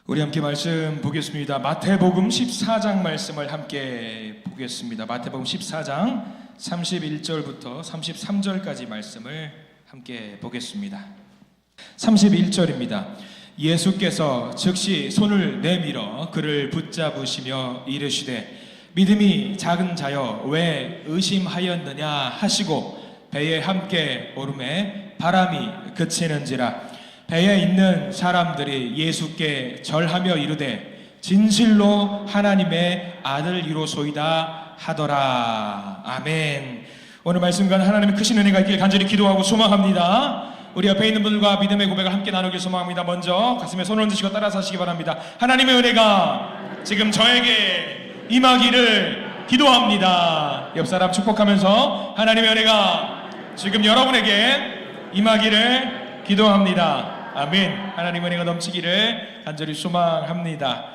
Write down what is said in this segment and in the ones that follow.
우리 함께 말씀 보겠습니다. 마태복음 14장 말씀을 함께 보겠습니다. 마태복음 14장 31절부터 33절까지 말씀을 함께 보겠습니다. 31절입니다. 예수께서 즉시 손을 내밀어 그를 붙잡으시며 이르시되 믿음이 작은 자여 왜 의심하였느냐 하시고 배에 함께 오르매 바람이 그치는지라. 배에 있는 사람들이 예수께 절하며 이르되 진실로 하나님의 아들이로소이다 하더라. 아멘. 오늘 말씀과 하나님의 크신 은혜가 있길 간절히 기도하고 소망합니다. 우리 옆에 있는 분들과 믿음의 고백을 함께 나누길 소망합니다. 먼저 가슴에 손을 얹으시고 따라서 하시기 바랍니다. 하나님의 은혜가 지금 저에게 임하기를 기도합니다. 옆 사람 축복하면서 하나님의 은혜가 지금 여러분에게 임하기를 기도합니다. 아멘. 하나님의 은혜가 넘치기를 간절히 소망합니다.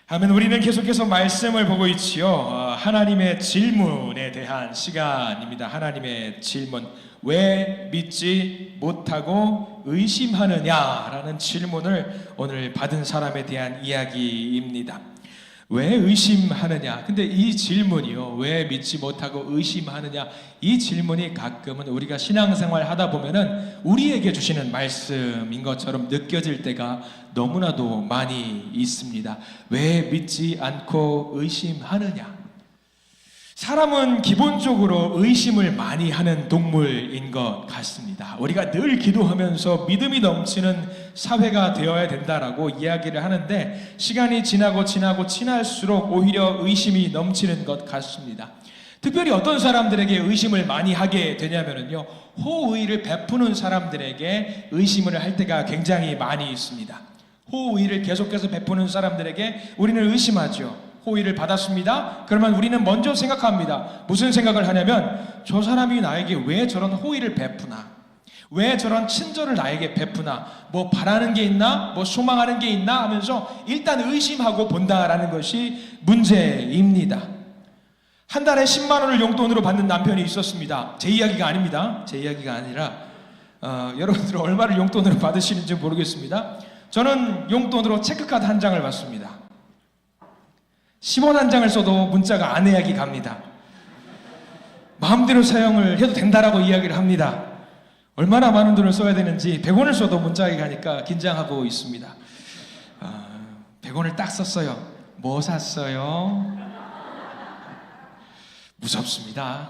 아멘. 우리는 계속해서 말씀을 보고 있지요. 하나님의 질문에 대한 시간입니다. 하나님의 질문. 왜 믿지 못하고 의심하느냐라는 질문을 오늘 받은 사람에 대한 이야기입니다. 왜 의심하느냐? 근데 이 질문이요, 왜 믿지 못하고 의심하느냐? 이 질문이 가끔은 우리가 신앙생활 하다 보면은 우리에게 주시는 말씀인 것처럼 느껴질 때가 너무나도 많이 있습니다. 왜 믿지 않고 의심하느냐? 사람은 기본적으로 의심을 많이 하는 동물인 것 같습니다. 우리가 늘 기도하면서 믿음이 넘치는 사회가 되어야 된다라고 이야기를 하는데 시간이 지날수록 오히려 의심이 넘치는 것 같습니다. 특별히 어떤 사람들에게 의심을 많이 하게 되냐면요, 호의를 베푸는 사람들에게 의심을 할 때가 굉장히 많이 있습니다. 호의를 계속해서 베푸는 사람들에게 우리는 의심하죠. 호의를 받았습니다. 그러면 우리는 먼저 생각합니다. 무슨 생각을 하냐면 저 사람이 나에게 왜 저런 호의를 베푸나? 왜 저런 친절을 나에게 베푸나? 뭐 바라는 게 있나? 뭐 소망하는 게 있나? 하면서 일단 의심하고 본다라는 것이 문제입니다. 한 달에 10만 원을 용돈으로 받는 남편이 있었습니다. 제 이야기가 아닙니다. 제 이야기가 아니라 여러분들 얼마를 용돈으로 받으시는지 모르겠습니다. 저는 용돈으로 체크카드 한 장을 받습니다. 10원 한 장을 써도 문자가 아내에게 갑니다. 마음대로 사용을 해도 된다라고 이야기를 합니다. 얼마나 많은 돈을 써야 되는지 100원을 써도 문자가 가니까 긴장하고 있습니다. 100원을 딱 썼어요. 뭐 샀어요? 무섭습니다.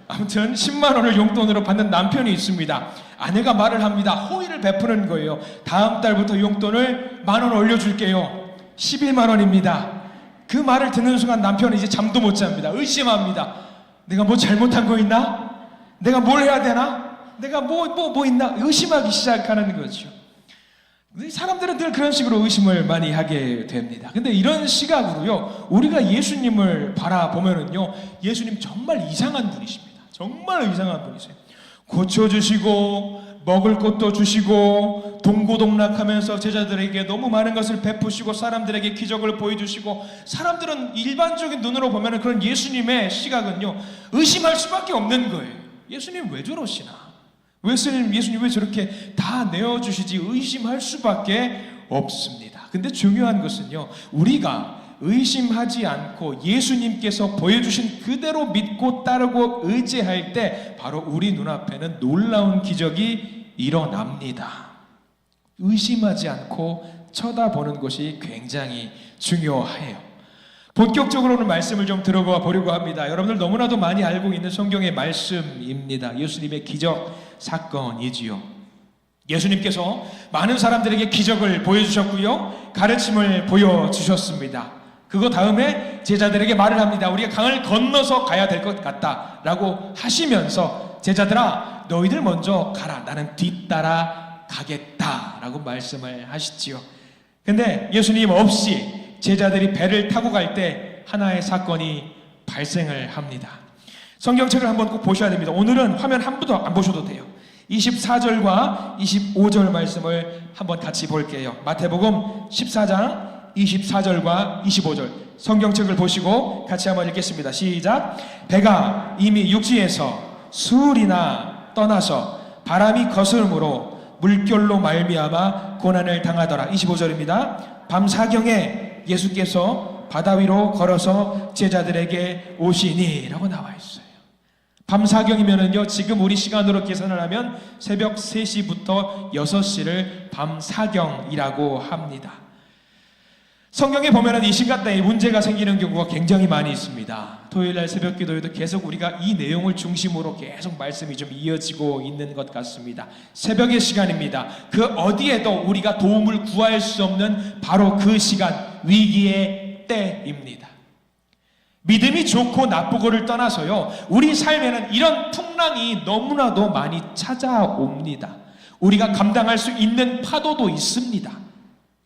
아무튼 10만 원을 용돈으로 받는 남편이 있습니다. 아내가 말을 합니다. 호의를 베푸는 거예요. 다음 달부터 용돈을 10,000원 올려줄게요. 11만 원입니다. 그 말을 듣는 순간 남편은 이제 잠도 못 잡니다. 의심합니다. 내가 뭐 잘못한 거 있나? 내가 뭘 해야 되나? 내가 뭐 있나? 의심하기 시작하는 거죠. 사람들은 늘 그런 식으로 의심을 많이 하게 됩니다. 근데 이런 시각으로요, 우리가 예수님을 바라보면은요, 예수님 정말 이상한 분이십니다. 정말 이상한 분이세요. 고쳐주시고 먹을 것도 주시고 동고동락하면서 제자들에게 너무 많은 것을 베푸시고 사람들에게 기적을 보여주시고, 사람들은 일반적인 눈으로 보면 그런 예수님의 시각은요, 의심할 수밖에 없는 거예요. 예수님 왜 저러시나? 예수님 왜 저렇게 다 내어주시지? 의심할 수밖에 없습니다. 근데 중요한 것은요, 우리가 의심하지 않고 예수님께서 보여주신 그대로 믿고 따르고 의지할 때 바로 우리 눈앞에는 놀라운 기적이 일어납니다. 의심하지 않고 쳐다보는 것이 굉장히 중요해요. 본격적으로는 말씀을 좀 들어가 보려고 합니다. 여러분들 너무나도 많이 알고 있는 성경의 말씀입니다. 예수님의 기적 사건이지요. 예수님께서 많은 사람들에게 기적을 보여주셨고요, 가르침을 보여주셨습니다. 그거 다음에 제자들에게 말을 합니다. 우리가 강을 건너서 가야 될 것 같다 라고 하시면서 제자들아, 너희들 먼저 가라, 나는 뒤따라 가겠다 라고 말씀을 하시지요. 근데 예수님 없이 제자들이 배를 타고 갈 때 하나의 사건이 발생을 합니다. 성경책을 한번 꼭 보셔야 됩니다. 오늘은 화면 한 번도 안 보셔도 돼요. 24절과 25절 말씀을 한번 같이 볼게요. 마태복음 14장 24절과 25절 성경책을 보시고 같이 한번 읽겠습니다. 시작. 배가 이미 육지에서 수흘이나 떠나서 바람이 거스름으로 물결로 말미암아 고난을 당하더라. 25절입니다. 밤 사경에 예수께서 바다 위로 걸어서 제자들에게 오시니 라고 나와 있어요. 밤 사경이면은요, 지금 우리 시간으로 계산을 하면 새벽 3시부터 6시를 밤 사경이라고 합니다. 성경에 보면은 이 시간대에 문제가 생기는 경우가 굉장히 많이 있습니다. 토요일날 새벽 기도에도 계속 우리가 이 내용을 중심으로 계속 말씀이 좀 이어지고 있는 것 같습니다. 새벽의 시간입니다. 그 어디에도 우리가 도움을 구할 수 없는 바로 그 시간, 위기의 때입니다. 믿음이 좋고 나쁘고를 떠나서요, 우리 삶에는 이런 풍랑이 너무나도 많이 찾아옵니다. 우리가 감당할 수 있는 파도도 있습니다.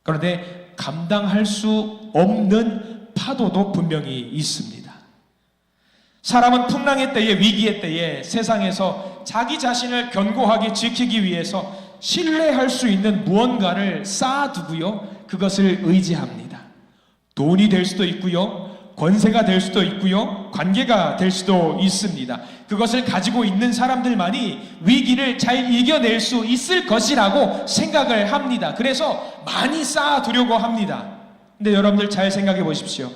그런데 감당할 수 없는 파도도 분명히 있습니다. 사람은 풍랑의 때에, 위기의 때에 세상에서 자기 자신을 견고하게 지키기 위해서 신뢰할 수 있는 무언가를 쌓아두고요, 그것을 의지합니다. 돈이 될 수도 있고요, 권세가 될 수도 있고요, 관계가 될 수도 있습니다. 그것을 가지고 있는 사람들만이 위기를 잘 이겨낼 수 있을 것이라고 생각을 합니다. 그래서 많이 쌓아두려고 합니다. 근데 여러분들 잘 생각해 보십시오.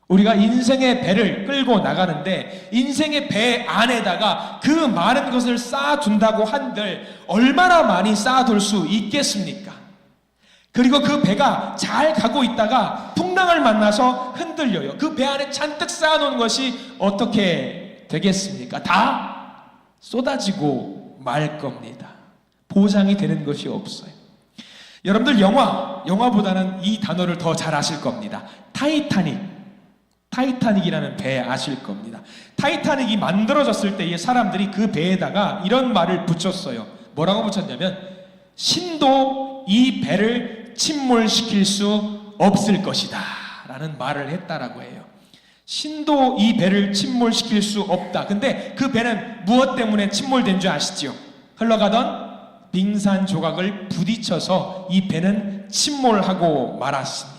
우리가 인생의 배를 끌고 나가는데 인생의 배 안에다가 그 많은 것을 쌓아둔다고 한들 얼마나 많이 쌓아둘 수 있겠습니까? 그리고 그 배가 잘 가고 있다가 풍랑을 만나서 흔들려요. 그 배 안에 잔뜩 쌓아놓은 것이 어떻게 되겠습니까? 다 쏟아지고 말 겁니다. 보장이 되는 것이 없어요. 여러분들 영화보다는 이 단어를 더 잘 아실 겁니다. 타이타닉이라는 배 아실 겁니다. 타이타닉이 만들어졌을 때에 사람들이 그 배에다가 이런 말을 붙였어요. 뭐라고 붙였냐면, 신도 이 배를 침몰시킬 수 없을 것이다 라는 말을 했다라고 해요. 신도 이 배를 침몰시킬 수 없다. 근데 그 배는 무엇 때문에 침몰된 줄 아시죠? 흘러가던 빙산 조각을 부딪혀서 이 배는 침몰하고 말았습니다.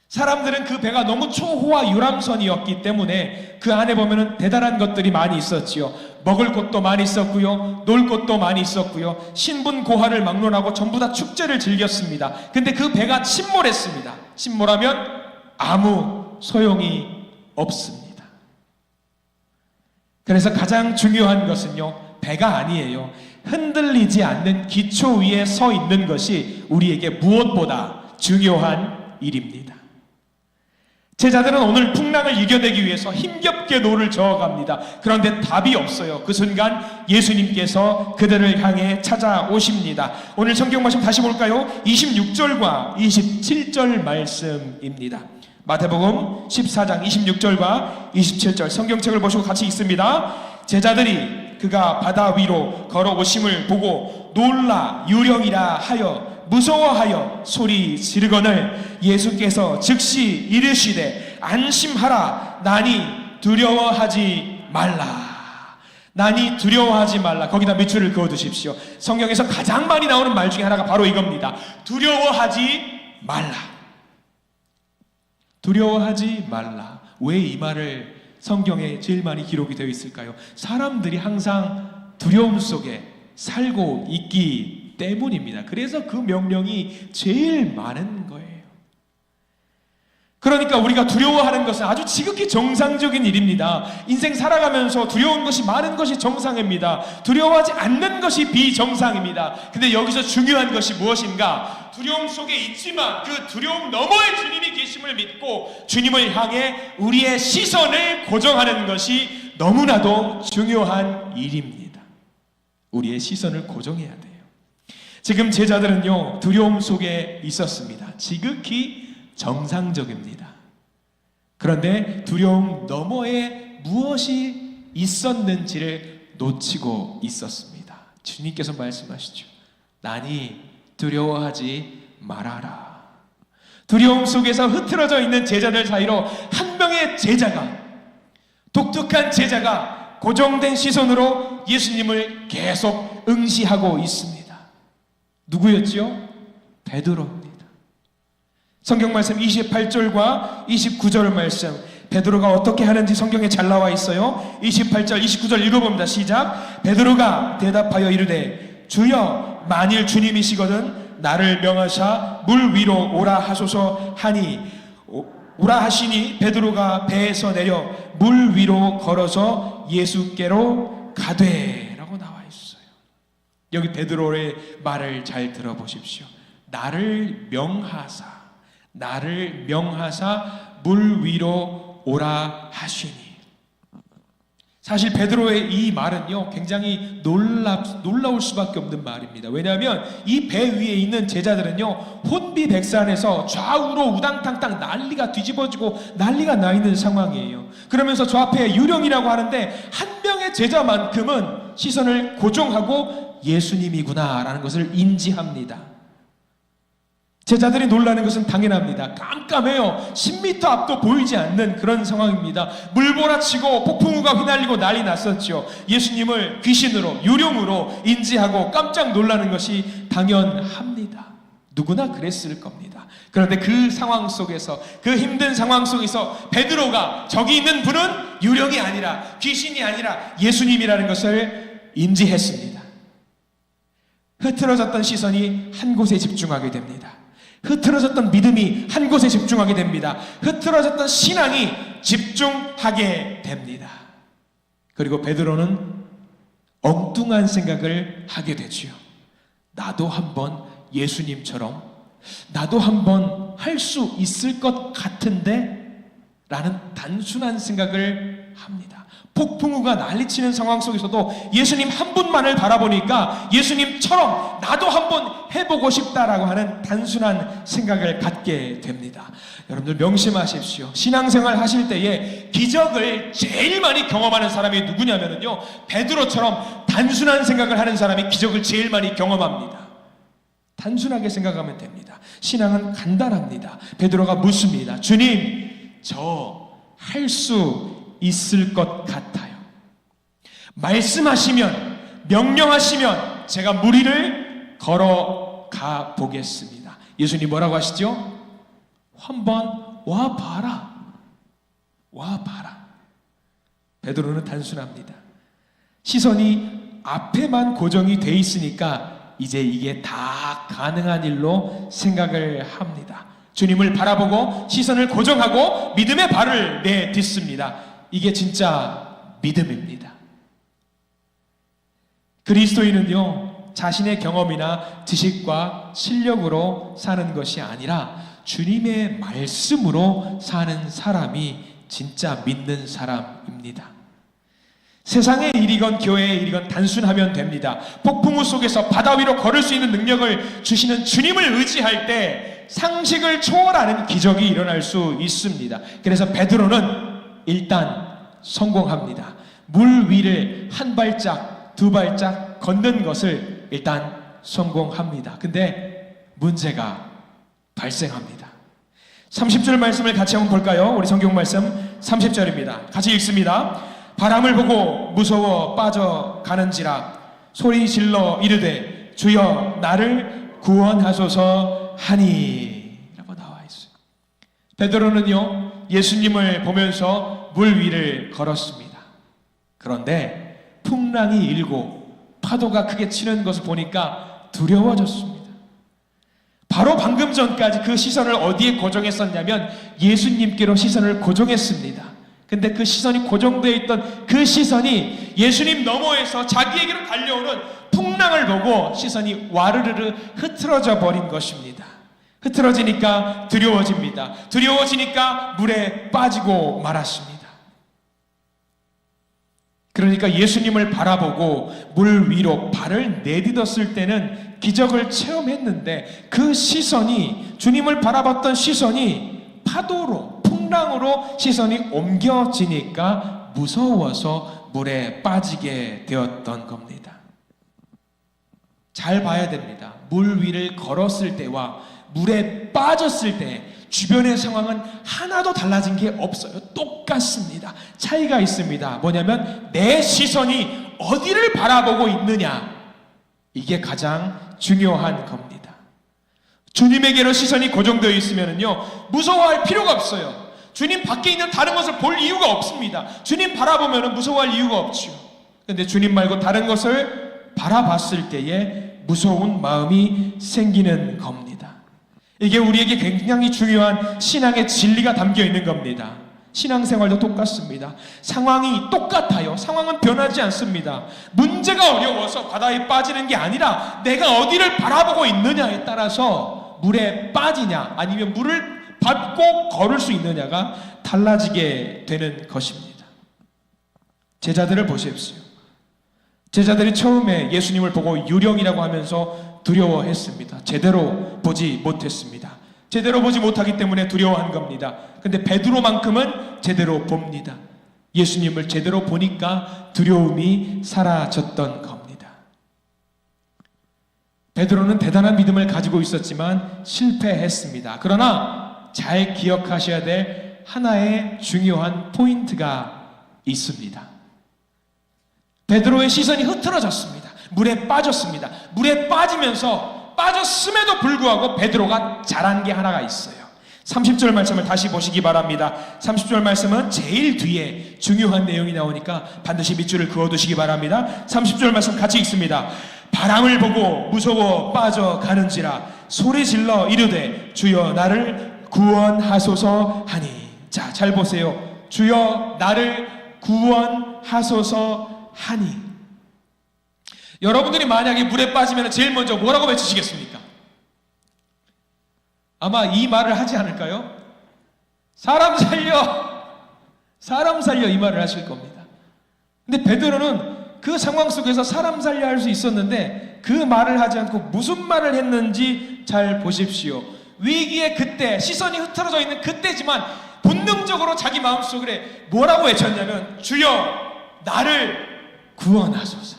사람들은 그 배가 너무 초호화 유람선이었기 때문에 그 안에 보면은 대단한 것들이 많이 있었지요. 먹을 것도 많이 있었고요, 놀 것도 많이 있었고요, 신분 고하를 막론하고 전부 다 축제를 즐겼습니다. 근데 그 배가 침몰했습니다. 침몰하면 아무 소용이 없습니다. 그래서 가장 중요한 것은요, 배가 아니에요. 흔들리지 않는 기초 위에 서 있는 것이 우리에게 무엇보다 중요한 일입니다. 제자들은 오늘 풍랑을 이겨내기 위해서 힘겹게 노를 저어갑니다. 그런데 답이 없어요. 그 순간 예수님께서 그들을 향해 찾아오십니다. 오늘 성경 말씀 다시 볼까요? 26절과 27절 말씀입니다. 마태복음 14장 26절과 27절 성경책을 보시고 같이 읽습니다. 제자들이 그가 바다 위로 걸어오심을 보고 놀라 유령이라 하여 무서워하여 소리 지르거늘 예수께서 즉시 이르시되 안심하라, 나니 두려워하지 말라. 나니 두려워하지 말라. 거기다 밑줄을 그어두십시오. 성경에서 가장 많이 나오는 말 중에 하나가 바로 이겁니다. 두려워하지 말라. 두려워하지 말라. 왜 이 말을 성경에 제일 많이 기록이 되어 있을까요? 사람들이 항상 두려움 속에 살고 있기 때문입니다. 그래서 그 명령이 제일 많은 거예요. 그러니까 우리가 두려워하는 것은 아주 지극히 정상적인 일입니다. 인생 살아가면서 두려운 것이 많은 것이 정상입니다. 두려워하지 않는 것이 비정상입니다. 근데 여기서 중요한 것이 무엇인가? 두려움 속에 있지만 그 두려움 너머에 주님이 계심을 믿고 주님을 향해 우리의 시선을 고정하는 것이 너무나도 중요한 일입니다. 우리의 시선을 고정해야 돼요. 지금 제자들은요, 두려움 속에 있었습니다. 지극히 정상적입니다. 그런데 두려움 너머에 무엇이 있었는지를 놓치고 있었습니다. 주님께서 말씀하시죠. 나니 두려워하지 말아라. 두려움 속에서 흐트러져 있는 제자들 사이로 한 명의 제자가, 독특한 제자가 고정된 시선으로 예수님을 계속 응시하고 있습니다. 누구였죠? 베드로입니다. 성경 말씀 28절과 29절 말씀, 베드로가 어떻게 하는지 성경에 잘 나와 있어요. 28절 29절 읽어봅니다. 시작. 베드로가 대답하여 이르되 주여 만일 주님이시거든 나를 명하사 물 위로 오라 하소서 하니 오라 하시니 베드로가 배에서 내려 물 위로 걸어서 예수께로 가되 라고 나와 있어요. 여기 베드로의 말을 잘 들어보십시오. 나를 명하사 물 위로 오라 하시니. 사실 베드로의 이 말은요 굉장히 놀라울 수밖에 없는 말입니다. 왜냐하면 이 배 위에 있는 제자들은요 혼비백산해서 좌우로 우당탕탕 난리가 뒤집어지고 난리가 나 있는 상황이에요. 그러면서 저 앞에 유령이라고 하는데 한 명의 제자만큼은 시선을 고정하고 예수님이구나 라는 것을 인지합니다. 제자들이 놀라는 것은 당연합니다. 깜깜해요. 10m 앞도 보이지 않는 그런 상황입니다. 물몰아치고 폭풍우가 휘날리고 난리 났었죠. 예수님을 귀신으로 유령으로 인지하고 깜짝 놀라는 것이 당연합니다. 누구나 그랬을 겁니다. 그런데 그 상황 속에서, 그 힘든 상황 속에서 베드로가 저기 있는 분은 유령이 아니라 귀신이 아니라 예수님이라는 것을 인지했습니다. 흐트러졌던 시선이 한 곳에 집중하게 됩니다. 흐트러졌던 믿음이 한 곳에 집중하게 됩니다. 흐트러졌던 신앙이 집중하게 됩니다. 그리고 베드로는 엉뚱한 생각을 하게 되지요. 나도 한번 예수님처럼 나도 한번 할 수 있을 것 같은데 라는 단순한 생각을 합니다. 폭풍우가 난리치는 상황 속에서도 예수님 한 분만을 바라보니까 예수님처럼 나도 한번 해보고 싶다라고 하는 단순한 생각을 갖게 됩니다. 여러분들 명심하십시오. 신앙생활 하실 때에 기적을 제일 많이 경험하는 사람이 누구냐면요 베드로처럼 단순한 생각을 하는 사람이 기적을 제일 많이 경험합니다. 단순하게 생각하면 됩니다. 신앙은 간단합니다. 베드로가 묻습니다. 주님, 저 할 수 있을 것 같아요. 말씀하시면, 명령하시면 제가 물 위를 걸어가 보겠습니다. 예수님 뭐라고 하시죠? 한번 와봐라. 와봐라. 베드로는 단순합니다. 시선이 앞에만 고정이 돼 있으니까 이제 이게 다 가능한 일로 생각을 합니다. 주님을 바라보고 시선을 고정하고 믿음의 발을 내딛습니다. 이게 진짜 믿음입니다. 그리스도인은요 자신의 경험이나 지식과 실력으로 사는 것이 아니라 주님의 말씀으로 사는 사람이 진짜 믿는 사람입니다. 세상의 일이건 교회의 일이건 단순하면 됩니다. 폭풍우 속에서 바다 위로 걸을 수 있는 능력을 주시는 주님을 의지할 때 상식을 초월하는 기적이 일어날 수 있습니다. 그래서 베드로는 일단 성공합니다. 물 위를 한 발짝 두 발짝 걷는 것을 일단 성공합니다. 근데 문제가 발생합니다. 30절 말씀을 같이 한번 볼까요? 우리 성경 말씀 30절입니다. 같이 읽습니다. 바람을 보고 무서워 빠져가는지라 소리 질러 이르되 주여 나를 구원하소서 하니 라고 나와 있어요. 베드로는요 예수님을 보면서 물 위를 걸었습니다. 그런데 풍랑이 일고 파도가 크게 치는 것을 보니까 두려워졌습니다. 바로 방금 전까지 그 시선을 어디에 고정했었냐면 예수님께로 시선을 고정했습니다. 근데 그 시선이 고정되어 있던 그 시선이 예수님 너머에서 자기에게로 달려오는 풍랑을 보고 시선이 와르르르 흐트러져 버린 것입니다. 흐트러지니까 두려워집니다. 두려워지니까 물에 빠지고 말았습니다. 그러니까 예수님을 바라보고 물 위로 발을 내딛었을 때는 기적을 체험했는데 그 시선이 주님을 바라봤던 시선이 파도로 풍랑으로 시선이 옮겨지니까 무서워서 물에 빠지게 되었던 겁니다. 잘 봐야 됩니다. 물 위를 걸었을 때와 물에 빠졌을 때 주변의 상황은 하나도 달라진 게 없어요. 똑같습니다. 차이가 있습니다. 뭐냐면 내 시선이 어디를 바라보고 있느냐, 이게 가장 중요한 겁니다. 주님에게로 시선이 고정되어 있으면요 무서워할 필요가 없어요. 주님 밖에 있는 다른 것을 볼 이유가 없습니다. 주님 바라보면 무서워할 이유가 없죠. 그런데 주님 말고 다른 것을 바라봤을 때에 무서운 마음이 생기는 겁니다. 이게 우리에게 굉장히 중요한 신앙의 진리가 담겨 있는 겁니다. 신앙생활도 똑같습니다. 상황이 똑같아요. 상황은 변하지 않습니다. 문제가 어려워서 바다에 빠지는 게 아니라 내가 어디를 바라보고 있느냐에 따라서 물에 빠지냐 아니면 물을 밟고 걸을 수 있느냐가 달라지게 되는 것입니다. 제자들을 보십시오. 제자들이 처음에 예수님을 보고 유령이라고 하면서 두려워했습니다. 제대로 보지 못했습니다. 제대로 보지 못하기 때문에 두려워한 겁니다. 근데 베드로만큼은 제대로 봅니다. 예수님을 제대로 보니까 두려움이 사라졌던 겁니다. 베드로는 대단한 믿음을 가지고 있었지만 실패했습니다. 그러나 잘 기억하셔야 될 하나의 중요한 포인트가 있습니다. 베드로의 시선이 흐트러졌습니다. 물에 빠졌습니다. 물에 빠졌음에도 불구하고 베드로가 잘한 게 하나가 있어요. 30절 말씀을 다시 보시기 바랍니다. 30절 말씀은 제일 뒤에 중요한 내용이 나오니까 반드시 밑줄을 그어두시기 바랍니다. 30절 말씀 같이 읽습니다. 바람을 보고 무서워 빠져가는지라 소리질러 이르되 주여 나를 구원하소서 하니. 자, 잘 보세요. 주여 나를 구원하소서 하니. 여러분들이 만약에 물에 빠지면 제일 먼저 뭐라고 외치시겠습니까? 아마 이 말을 하지 않을까요? 사람 살려! 사람 살려! 이 말을 하실 겁니다. 근데 베드로는 그 상황 속에서 사람 살려 할 수 있었는데 그 말을 하지 않고 무슨 말을 했는지 잘 보십시오. 위기의 그때, 시선이 흐트러져 있는 그때지만 본능적으로 자기 마음속에 뭐라고 외쳤냐면 주여 나를 구원하소서.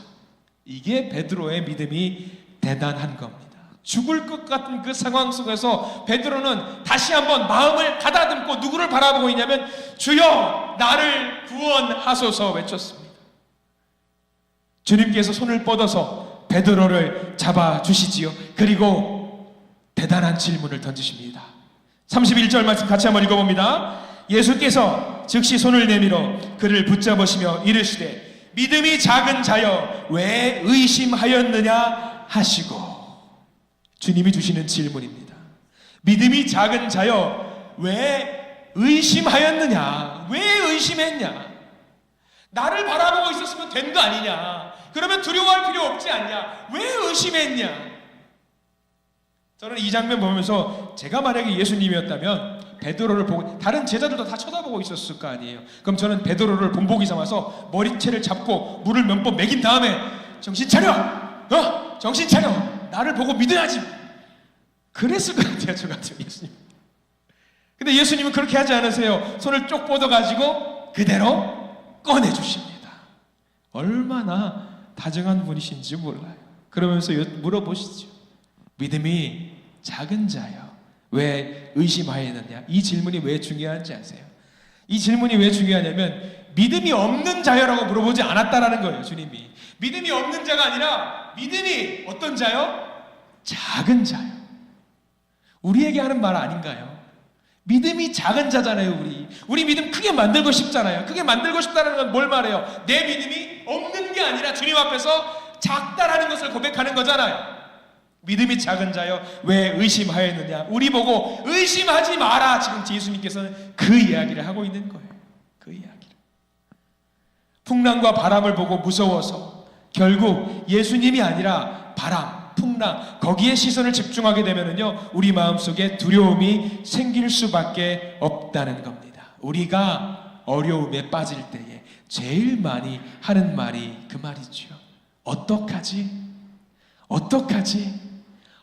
이게 베드로의 믿음이 대단한 겁니다. 죽을 것 같은 그 상황 속에서 베드로는 다시 한번 마음을 가다듬고 누구를 바라보고 있냐면 주여 나를 구원하소서 외쳤습니다. 주님께서 손을 뻗어서 베드로를 잡아주시지요. 그리고 대단한 질문을 던지십니다. 31절 말씀 같이 한번 읽어봅니다. 예수께서 즉시 손을 내밀어 그를 붙잡으시며 이르시되 믿음이 작은 자여 왜 의심하였느냐 하시고. 주님이 주시는 질문입니다. 믿음이 작은 자여 왜 의심하였느냐? 왜 의심했냐? 나를 바라보고 있었으면 된 거 아니냐? 그러면 두려워할 필요 없지 않냐? 왜 의심했냐? 저는 이 장면 보면서 제가 만약에 예수님이었다면 베드로를 보고 다른 제자들도 다 쳐다보고 있었을 거 아니에요. 그럼 저는 베드로를 본보기 삼아서 머리채를 잡고 물을 몇 번 먹인 다음에 정신 차려! 정신 차려! 나를 보고 믿어야지! 그랬을 것 같아요, 저 같은 예수님. 근데 예수님은 그렇게 하지 않으세요. 손을 쪽 뻗어가지고 그대로 꺼내주십니다. 얼마나 다정한 분이신지 몰라요. 그러면서 물어보시죠. 믿음이 작은 자요 왜 의심하였느냐? 이 질문이 왜 중요한지 아세요? 이 질문이 왜 중요하냐면 믿음이 없는 자요라고 물어보지 않았다라는 거예요. 주님이 믿음이 없는 자가 아니라 믿음이 어떤 자요? 작은 자요. 우리에게 하는 말 아닌가요? 믿음이 작은 자잖아요. 우리 믿음 크게 만들고 싶잖아요. 크게 만들고 싶다는 건 뭘 말해요? 내 믿음이 없는 게 아니라 주님 앞에서 작다라는 것을 고백하는 거잖아요. 믿음이 작은 자여 왜 의심하였느냐? 우리 보고 의심하지 마라. 지금 예수님께서는 그 이야기를 하고 있는 거예요. 그 이야기를. 풍랑과 바람을 보고 무서워서 결국 예수님이 아니라 바람, 풍랑 거기에 시선을 집중하게 되면은요 우리 마음속에 두려움이 생길 수밖에 없다는 겁니다. 우리가 어려움에 빠질 때에 제일 많이 하는 말이 그 말이죠. 어떡하지?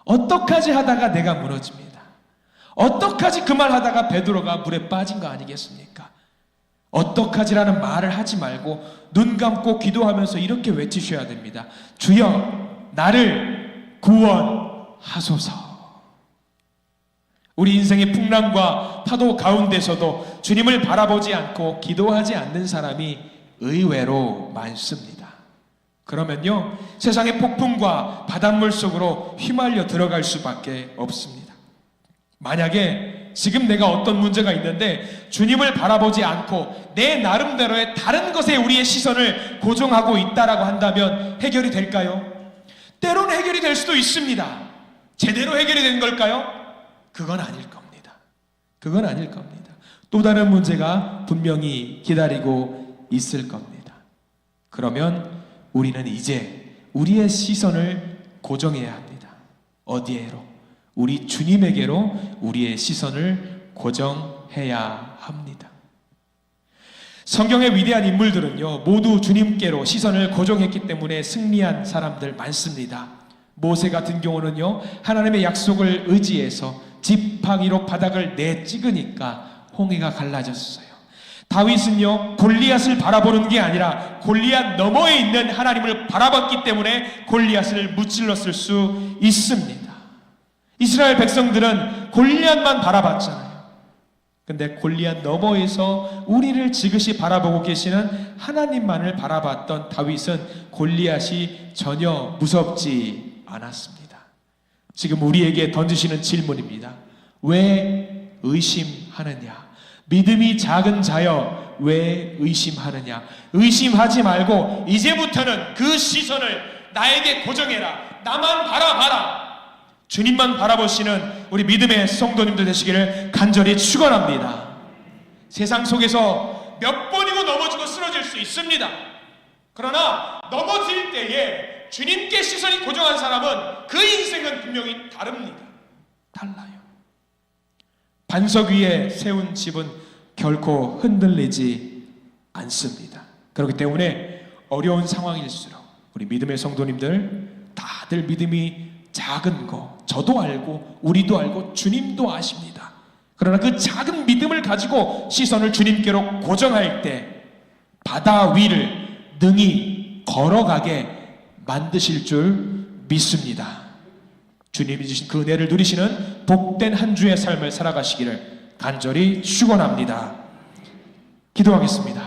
어떡하지 하다가 내가 무너집니다. 어떡하지 그 말 하다가 베드로가 물에 빠진 거 아니겠습니까? 어떡하지라는 말을 하지 말고 눈 감고 기도하면서 이렇게 외치셔야 됩니다. 주여 나를 구원하소서. 우리 인생의 풍랑과 파도 가운데서도 주님을 바라보지 않고 기도하지 않는 사람이 의외로 많습니다. 그러면요 세상의 폭풍과 바닷물 속으로 휘말려 들어갈 수밖에 없습니다. 만약에 지금 내가 어떤 문제가 있는데 주님을 바라보지 않고 내 나름대로의 다른 것에 우리의 시선을 고정하고 있다라고 한다면 해결이 될까요? 때로는 해결이 될 수도 있습니다. 제대로 해결이 된 걸까요? 그건 아닐 겁니다. 그건 아닐 겁니다. 또 다른 문제가 분명히 기다리고 있을 겁니다. 그러면 우리는 이제 우리의 시선을 고정해야 합니다. 어디에로? 우리 주님에게로 우리의 시선을 고정해야 합니다. 성경의 위대한 인물들은요, 모두 주님께로 시선을 고정했기 때문에 승리한 사람들 많습니다. 모세 같은 경우는요, 하나님의 약속을 의지해서 지팡이로 바닥을 내찍으니까 홍해가 갈라졌어요. 다윗은요, 골리앗을 바라보는 게 아니라 골리앗 너머에 있는 하나님을 바라봤기 때문에 골리앗을 무찔렀을 수 있습니다. 이스라엘 백성들은 골리앗만 바라봤잖아요. 근데 골리앗 너머에서 우리를 지그시 바라보고 계시는 하나님만을 바라봤던 다윗은 골리앗이 전혀 무섭지 않았습니다. 지금 우리에게 던지시는 질문입니다. 왜 의심하느냐? 믿음이 작은 자여 왜 의심하느냐? 의심하지 말고 이제부터는 그 시선을 나에게 고정해라. 나만 바라봐라. 주님만 바라보시는 우리 믿음의 성도님들 되시기를 간절히 축원합니다. 세상 속에서 몇 번이고 넘어지고 쓰러질 수 있습니다. 그러나 넘어질 때에 주님께 시선이 고정한 사람은 그 인생은 분명히 다릅니다. 달라요. 반석 위에 세운 집은 결코 흔들리지 않습니다. 그렇기 때문에 어려운 상황일수록 우리 믿음의 성도님들 다들 믿음이 작은 거 저도 알고 우리도 알고 주님도 아십니다. 그러나 그 작은 믿음을 가지고 시선을 주님께로 고정할 때 바다 위를 능히 걸어가게 만드실 줄 믿습니다. 주님이 주신 그 은혜를 누리시는 복된 한 주의 삶을 살아가시기를 간절히 축원합니다. 기도하겠습니다.